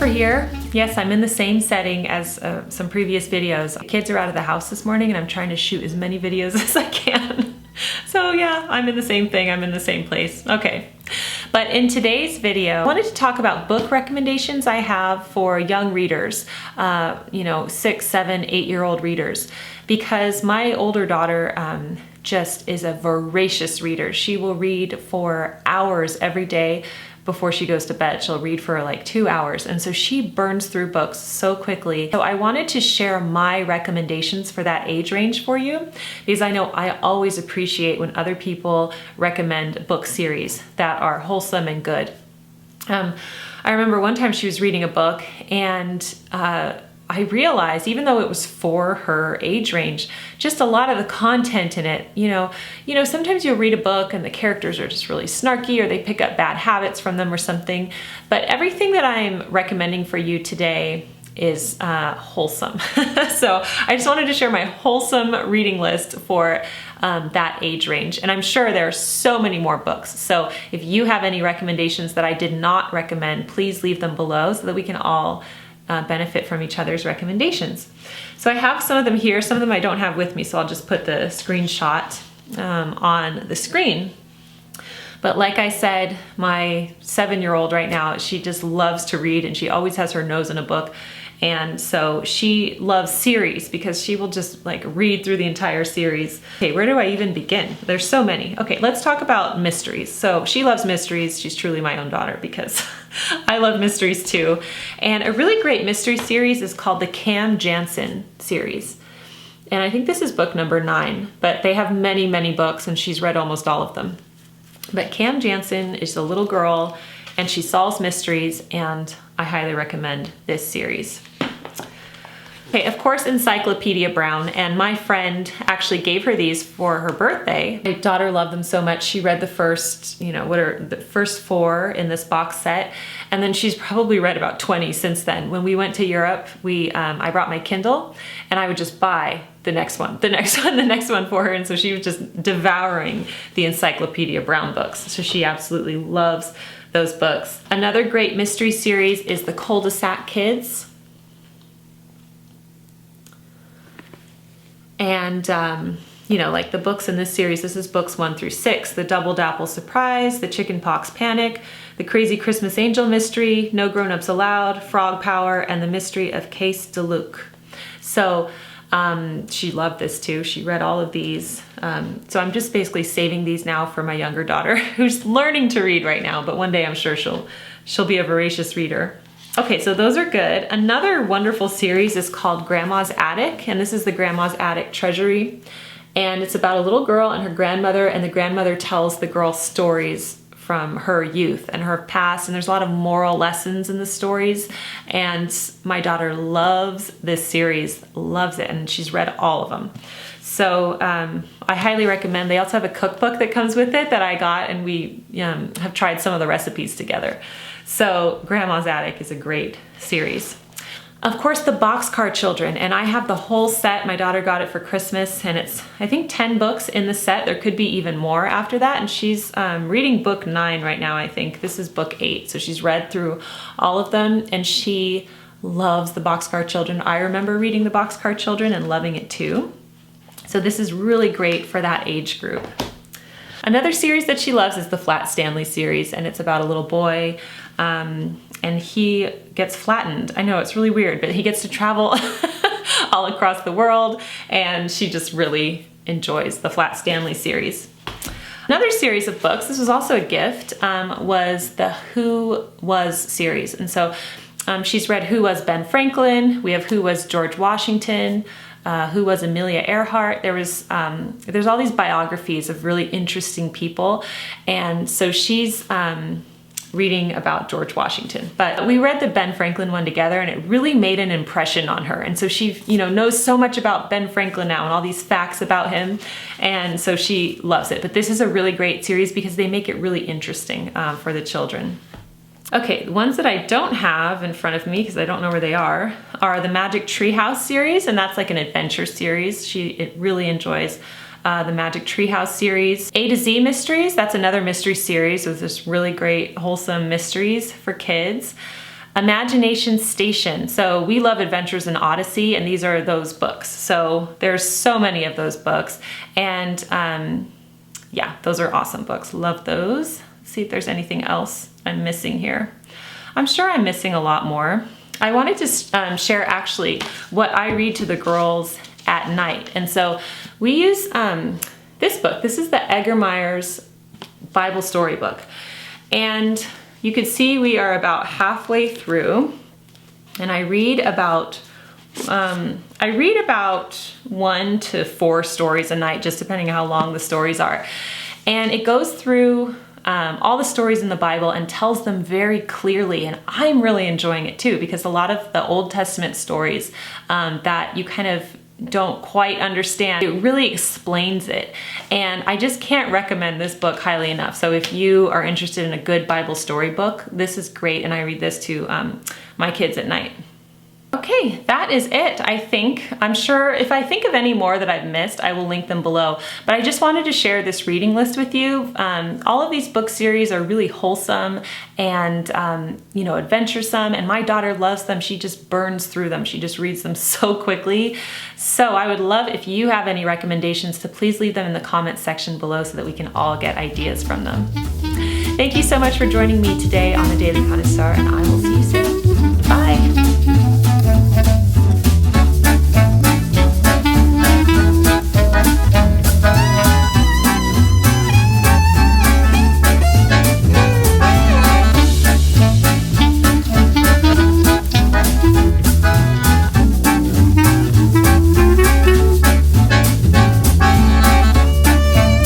Jennifer here. Yes, I'm in the same setting as some previous videos. The kids are out of the house this morning and I'm trying to shoot as many videos as I can. So yeah, I'm in the same thing. I'm in the same place. Okay. But in today's video, I wanted to talk about book recommendations I have for young readers, 6, 7, 8-year-old readers, because my older daughter just is a voracious reader. She will read for hours every day before she goes to bed. She'll read for like 2 hours. And so she burns through books so quickly. So I wanted to share my recommendations for that age range for you, because I know I always appreciate when other people recommend book series that are wholesome and good. I remember one time she was reading a book and I realized, even though it was for her age range, just a lot of the content in it, sometimes you'll read a book and the characters are just really snarky or they pick up bad habits from them or something. But everything that I'm recommending for you today is wholesome. So I just wanted to share my wholesome reading list for that age range. And I'm sure there are so many more books. So if you have any recommendations that I did not recommend, please leave them below so that we can all benefit from each other's recommendations. So I have some of them here. Some of them I don't have with me, so I'll just put the screenshot on the screen. But like I said, my 7-year-old right now, she just loves to read and she always has her nose in a book. And so she loves series because she will just like read through the entire series. Okay, where do I even begin? There's so many. Okay, let's talk about mysteries. So she loves mysteries. She's truly my own daughter because I love mysteries too. And a really great mystery series is called the Cam Jansen series. And I think this is book number 9, but they have many, many books and she's read almost all of them. But Cam Jansen is a little girl and she solves mysteries, and I highly recommend this series. Okay, of course, Encyclopedia Brown, and my friend actually gave her these for her birthday. My daughter loved them so much, she read the first, the first 4 in this box set, and then she's probably read about 20 since then. When we went to Europe, I brought my Kindle, and I would just buy the next one for her, and so she was just devouring the Encyclopedia Brown books. So she absolutely loves those books. Another great mystery series is the Cul-de-sac Kids. And, like the books in this series, this is books 1 through 6, The Double Dapple Surprise, The Chicken Pox Panic, The Crazy Christmas Angel Mystery, No Grown-Ups Allowed, Frog Power, and The Mystery of Case DeLuc. So she loved this too. She read all of these. So I'm just basically saving these now for my younger daughter who's learning to read right now, but one day I'm sure she'll be a voracious reader. Okay, so those are good. Another wonderful series is called Grandma's Attic, and this is the Grandma's Attic Treasury. And it's about a little girl and her grandmother, and the grandmother tells the girl stories from her youth and her past, and there's a lot of moral lessons in the stories. And my daughter loves this series, loves it, and she's read all of them. So I highly recommend. They also have a cookbook that comes with it that I got, and we have tried some of the recipes together. So Grandma's Attic is a great series. Of course, the Boxcar Children, and I have the whole set. My daughter got it for Christmas, and it's, I think, 10 books in the set. There could be even more after that, and she's reading book 9 right now, I think. This is book 8, so she's read through all of them, and she loves the Boxcar Children. I remember reading the Boxcar Children and loving it too. So this is really great for that age group. Another series that she loves is the Flat Stanley series, and it's about a little boy, and he gets flattened. I know, it's really weird, but he gets to travel all across the world, and she just really enjoys the Flat Stanley series. Another series of books, this was also a gift, was the Who Was series. And so she's read Who Was Ben Franklin, we have Who Was George Washington, Who Was Amelia Earhart. There's all these biographies of really interesting people, and so she's reading about George Washington. But we read the Ben Franklin one together, and it really made an impression on her. And so she, knows so much about Ben Franklin now and all these facts about him, and so she loves it. But this is a really great series because they make it really interesting for the children. Okay, the ones that I don't have in front of me, because I don't know where they are the Magic Treehouse series, and that's like an adventure series. It really enjoys the Magic Treehouse series. A to Z Mysteries, that's another mystery series with just really great wholesome mysteries for kids. Imagination Station. So we love Adventures in Odyssey, and these are those books. So there's so many of those books, and yeah, those are awesome books. Love those. Let's see if there's anything else I'm missing here. I'm sure I'm missing a lot more. I wanted to share actually what I read to the girls at night. And so we use this book. This is the Edgar Meyers Bible storybook. And you can see we are about halfway through, and I read about 1 to 4 stories a night, just depending on how long the stories are. And it goes through all the stories in the Bible and tells them very clearly, and I'm really enjoying it too, because a lot of the Old Testament stories that you kind of don't quite understand, it really explains it. And I just can't recommend this book highly enough. So if you are interested in a good Bible storybook, this is great, and I read this to my kids at night. Okay, that is it, I think. I'm sure if I think of any more that I've missed, I will link them below. But I just wanted to share this reading list with you. All of these book series are really wholesome and adventuresome, and my daughter loves them. She just burns through them. She just reads them so quickly. So I would love if you have any recommendations to please leave them in the comments section below so that we can all get ideas from them. Thank you so much for joining me today on The Daily Connoisseur, and I will see you soon. Bye.